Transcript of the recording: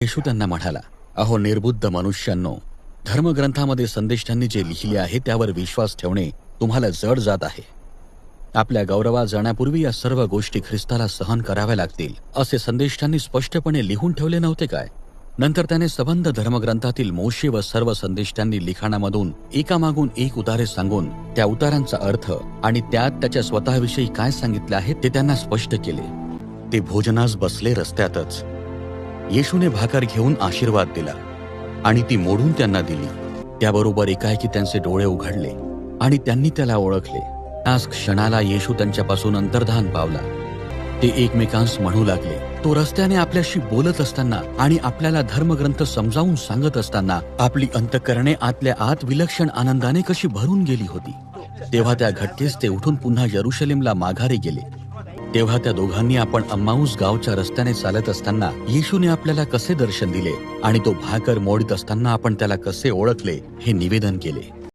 येशू त्यांना म्हणाला, अहो निर्बुद्ध मनुष्यांनो, धर्मग्रंथामध्ये संदेष्टांनी जे लिहिले आहे त्यावर विश्वास ठेवणे तुम्हाला जड जात आहे. आपल्या गौरवात जाण्यापूर्वी या सर्व गोष्टी ख्रिस्ताला सहन कराव्या लागतील असे संदेष्टांनी स्पष्टपणे लिहून ठेवले नव्हते काय? नंतर त्याने सबंध धर्मग्रंथातील मोशे व सर्व संदेष्टांनी लिखाणामधून एकामागून एक उतारे सांगून त्या उतारांचा अर्थ आणि त्यात त्याच्या स्वतःविषयी काय सांगितले आहे ते त्यांना स्पष्ट केले. ते भोजनास बसले रस्त्यातच. येशूने भाकर घेऊन आशीर्वाद दिला आणि ती मोडून त्यांना दिली. त्याबरोबर एकाएकी त्यांचे डोळे उघडले आणि त्यांनी त्याला ओळखले. त्याच क्षणाला येशू त्यांच्यापासून अंतर्धान पावला. ते एकमेकांस म्हणू लागले, तो रस्त्याने आपल्याशी बोलत असताना आणि आपल्याला धर्मग्रंथ समजावून सांगत असताना आपली अंतःकरणे आतल्या आत विलक्षण आनंदाने कशी भरून गेली होती. तेव्हा त्या घटकेस ते उठून पुन्हा यरुशलेमला माघारी गेले. तेव्हा त्या दोघांनी आपण अम्माऊस गावच्या रस्त्याने चालत असताना येशूने आपल्याला कसे दर्शन दिले आणि तो भाकर मोडीत असताना आपण त्याला कसे ओळखले हे निवेदन केले.